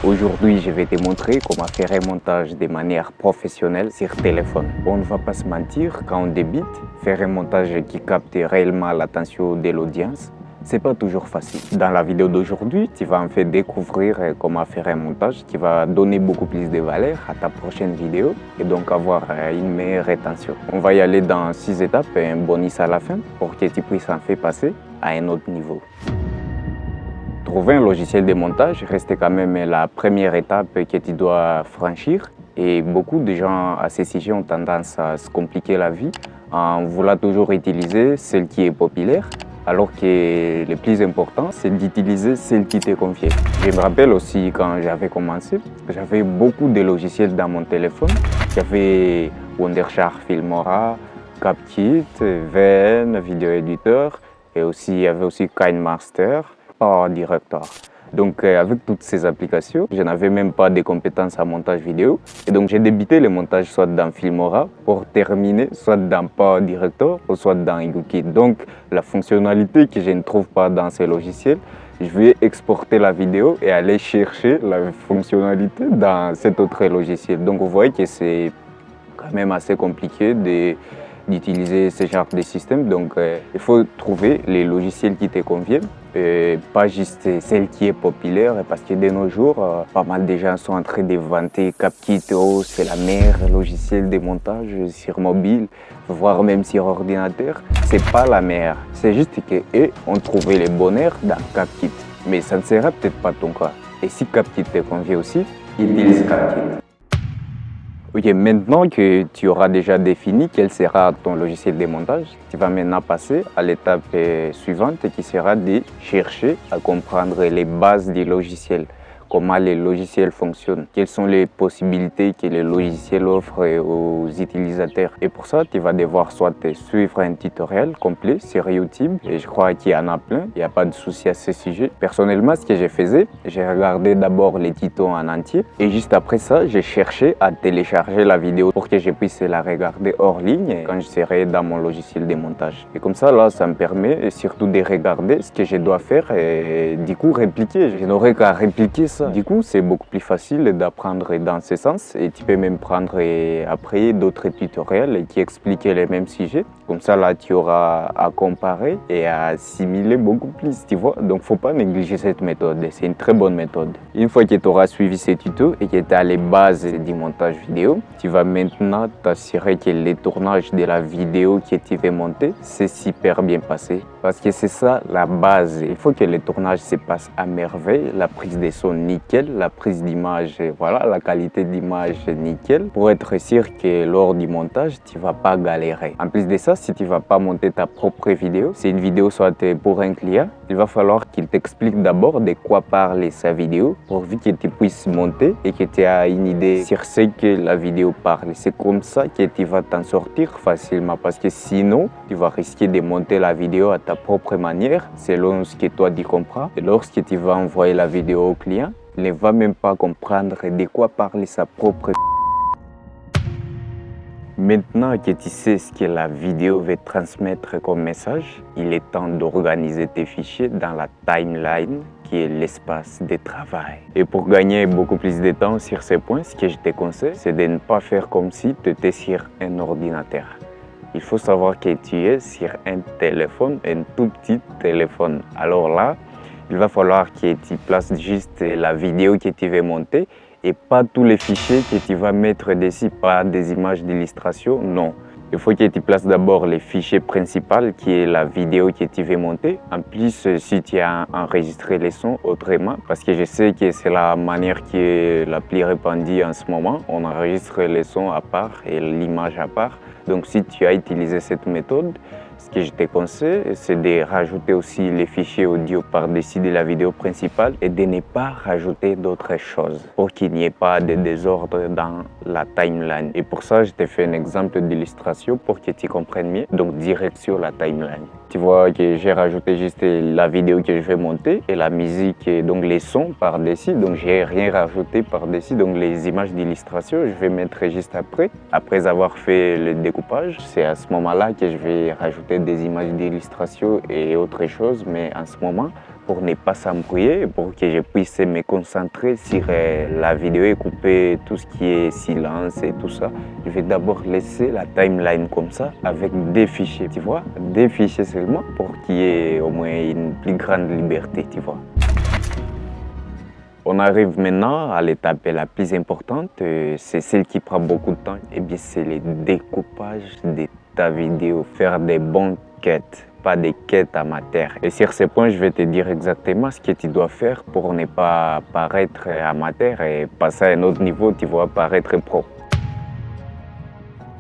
Aujourd'hui, je vais te montrer comment faire un montage de manière professionnelle sur téléphone. On ne va pas se mentir, quand on débute, faire un montage qui capte réellement l'attention de l'audience, c'est pas toujours facile. Dans la vidéo d'aujourd'hui, tu vas en fait découvrir comment faire un montage qui va donner beaucoup plus de valeur à ta prochaine vidéo et donc avoir une meilleure rétention. On va y aller dans 6 étapes et un bonus à la fin pour que tu puisses en fait passer à un autre niveau. Trouver un logiciel de montage reste quand même la première étape que tu dois franchir. Et beaucoup de gens à ces sujets ont tendance à se compliquer la vie en voulant toujours utiliser celle qui est populaire, alors que le plus important, c'est d'utiliser celle qui t'est confiée. Je me rappelle aussi quand j'avais commencé, j'avais beaucoup de logiciels dans mon téléphone. J'avais Wondershare Filmora, CapKit, VN, Video Editor, et aussi, il y avait aussi KineMaster, Power Director. Donc avec toutes ces applications, je n'avais même pas de compétences en montage vidéo. Et donc j'ai débuté le montage soit dans Filmora pour terminer soit dans Power Director ou soit dans YouKit. Donc la fonctionnalité que je ne trouve pas dans ces logiciels, je vais exporter la vidéo et aller chercher la fonctionnalité dans cet autre logiciel. Donc vous voyez que c'est quand même assez compliqué d'utiliser ce genre de système. Donc il faut trouver les logiciels qui te conviennent, pas juste celle qui est populaire, parce que de nos jours, pas mal de gens sont en train de vanter CapKit, oh, c'est la meilleure logiciel de montage sur mobile, voire même sur ordinateur. C'est pas la meilleure, c'est juste qu'eux ont trouvé le bonheur dans CapKit. Mais ça ne sera peut-être pas ton cas. Et si CapKit te convient aussi, utilise CapKit. Ok, maintenant que tu auras déjà défini quel sera ton logiciel de montage, tu vas maintenant passer à l'étape suivante qui sera de chercher à comprendre les bases du logiciel. Comment les logiciels fonctionnent, quelles sont les possibilités que les logiciels offrent aux utilisateurs. Et pour ça, tu vas devoir soit suivre un tutoriel complet sur YouTube, et je crois qu'il y en a plein, il n'y a pas de souci à ce sujet. Personnellement, ce que je faisais, j'ai regardé d'abord les tutos en entier, et juste après ça, j'ai cherché à télécharger la vidéo pour que je puisse la regarder hors ligne quand je serai dans mon logiciel de montage. Et comme ça, là, ça me permet surtout de regarder ce que je dois faire et du coup répliquer. Je n'aurai qu'à répliquer ça. Du coup, c'est beaucoup plus facile d'apprendre dans ce sens et tu peux même prendre après d'autres tutoriels qui expliquent les mêmes sujets. Comme ça, là, tu auras à comparer et à assimiler beaucoup plus, tu vois. Donc, faut pas négliger cette méthode. C'est une très bonne méthode. Une fois que tu auras suivi ces tutos et que tu as les bases du montage vidéo, tu vas maintenant t'assurer que le tournage de la vidéo que tu veux monter s'est super bien passé. Parce que c'est ça la base. Il faut que le tournage se passe à merveille, la prise de son nickel, la prise d'image, voilà, la qualité d'image nickel, pour être sûr que lors du montage, tu ne vas pas galérer. En plus de ça, si tu ne vas pas monter ta propre vidéo, c'est une vidéo soit pour un client, il va falloir qu'il t'explique d'abord de quoi parle sa vidéo, pourvu que tu puisses monter et que tu aies une idée sur ce que la vidéo parle. C'est comme ça que tu vas t'en sortir facilement, parce que sinon, tu vas risquer de monter la vidéo à ta propre manière, selon ce que toi tu comprends. Et lorsque tu vas envoyer la vidéo au client, il ne va même pas comprendre de quoi parle sa propre. Maintenant que tu sais ce que la vidéo veut transmettre comme message, il est temps d'organiser tes fichiers dans la timeline qui est l'espace de travail. Et pour gagner beaucoup plus de temps sur ces points, ce que je te conseille, c'est de ne pas faire comme si tu étais sur un ordinateur. Il faut savoir que tu es sur un téléphone, un tout petit téléphone. Alors là, il va falloir que tu places juste la vidéo que tu veux monter et pas tous les fichiers que tu vas mettre dessus, pas des images d'illustration, non. Il faut que tu places d'abord les fichiers principaux qui est la vidéo que tu veux monter. En plus, si tu as enregistré les sons autrement, parce que je sais que c'est la manière qui est la plus répandue en ce moment, on enregistre les sons à part et l'image à part. Donc si tu as utilisé cette méthode, ce que je te conseille, c'est de rajouter aussi les fichiers audio par-dessus de la vidéo principale et de ne pas rajouter d'autres choses pour qu'il n'y ait pas de désordre dans la timeline. Et pour ça, je te fais un exemple d'illustration pour que tu comprennes mieux. Donc, direct sur la timeline. Tu vois que j'ai rajouté juste la vidéo que je vais monter et la musique, donc les sons par-dessus. Donc, j'ai rien rajouté par-dessus. Donc, les images d'illustration, je vais mettre juste après avoir fait le découpage. C'est à ce moment-là que je vais rajouter des images d'illustration et autre chose. Mais en ce moment, pour ne pas s'embrouiller, pour que je puisse me concentrer sur la vidéo et couper tout ce qui est silence et tout ça. Je vais d'abord laisser la timeline comme ça avec des fichiers, tu vois, des fichiers seulement pour qu'il y ait au moins une plus grande liberté, tu vois. On arrive maintenant à l'étape la plus importante, c'est celle qui prend beaucoup de temps. Et bien, c'est le découpage de ta vidéo, faire des bons cuts, pas des cuts amateurs. Et sur ce point, je vais te dire exactement ce que tu dois faire pour ne pas paraître amateur et passer à un autre niveau, tu vois, paraître pro.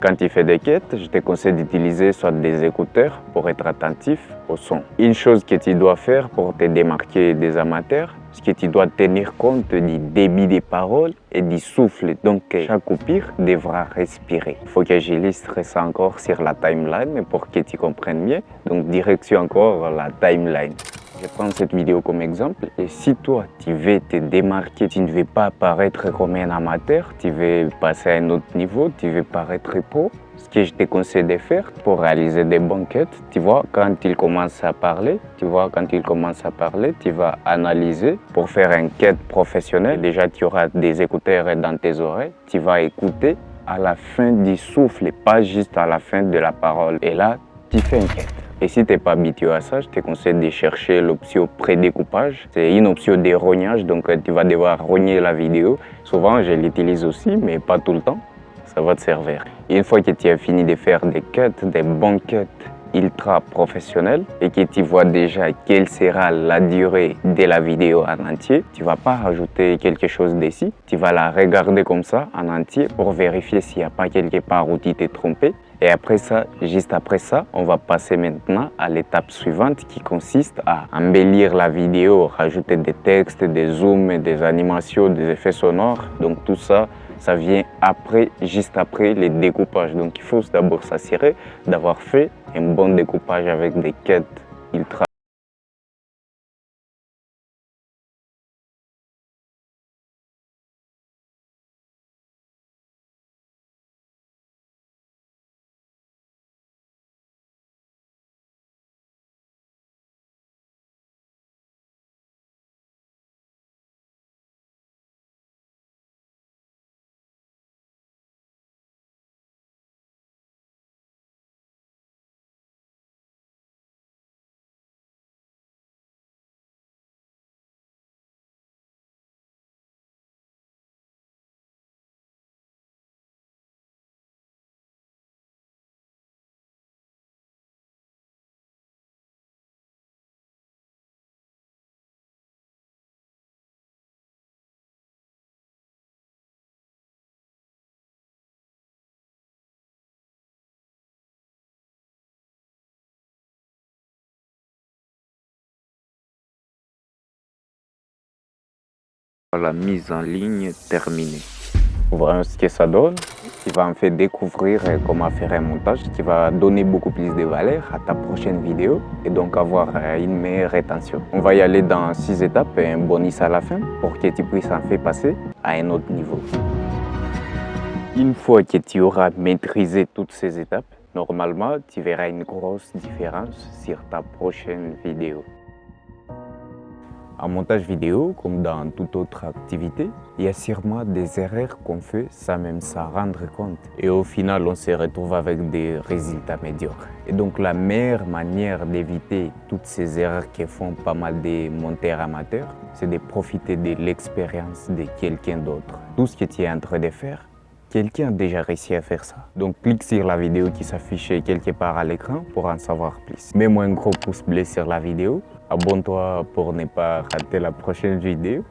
Quand tu fais des quêtes, je te conseille d'utiliser soit des écouteurs pour être attentif au son. Une chose que tu dois faire pour te démarquer des amateurs, c'est que tu dois tenir compte du débit des paroles et du souffle. Donc chaque coupure devra respirer. Il faut que j'illustre ça encore sur la timeline pour que tu comprennes mieux. Donc direction encore la timeline. Je prends cette vidéo comme exemple et si toi tu veux te démarquer, tu ne veux pas apparaître comme un amateur, tu veux passer à un autre niveau, tu veux paraître pro, ce que je te conseille de faire pour réaliser des bons cuts, tu vois, quand il commence à parler, tu vas analyser pour faire un cut professionnel. Déjà, tu auras des écouteurs dans tes oreilles, tu vas écouter à la fin du souffle, pas juste à la fin de la parole. Et là, tu fais un cut. Et si tu n'es pas habitué à ça, je te conseille de chercher l'option pré-découpage. C'est une option de rognage, donc tu vas devoir rogner la vidéo. Souvent, je l'utilise aussi, mais pas tout le temps. Ça va te servir. Et une fois que tu as fini de faire des cuts, des bons cuts ultra professionnels et que tu vois déjà quelle sera la durée de la vidéo en entier, tu ne vas pas rajouter quelque chose d'ici. Tu vas la regarder comme ça en entier pour vérifier s'il n'y a pas quelque part où tu t'es trompé. Et après ça, juste après ça, on va passer maintenant à l'étape suivante qui consiste à embellir la vidéo, rajouter des textes, des zooms, des animations, des effets sonores. Donc tout ça, ça vient après, juste après les découpages. Donc il faut d'abord s'assurer d'avoir fait un bon découpage avec des cuts ultra. La mise en ligne terminée. Voilà ce que ça donne. Tu vas en fait découvrir comment faire un montage qui va donner beaucoup plus de valeur à ta prochaine vidéo et donc avoir une meilleure rétention. On va y aller dans 6 étapes et un bonus à la fin pour que tu puisses en fait passer à un autre niveau. Une fois que tu auras maîtrisé toutes ces étapes, normalement, tu verras une grosse différence sur ta prochaine vidéo. En montage vidéo, comme dans toute autre activité, il y a sûrement des erreurs qu'on fait sans même s'en rendre compte. Et au final, on se retrouve avec des résultats médiocres. Et donc, la meilleure manière d'éviter toutes ces erreurs que font pas mal de monteurs amateurs, c'est de profiter de l'expérience de quelqu'un d'autre. Tout ce que tu es en train de faire, quelqu'un a déjà réussi à faire ça. Donc, clique sur la vidéo qui s'affiche quelque part à l'écran pour en savoir plus. Mets-moi un gros pouce bleu sur la vidéo. Abonne-toi pour ne pas rater la prochaine vidéo.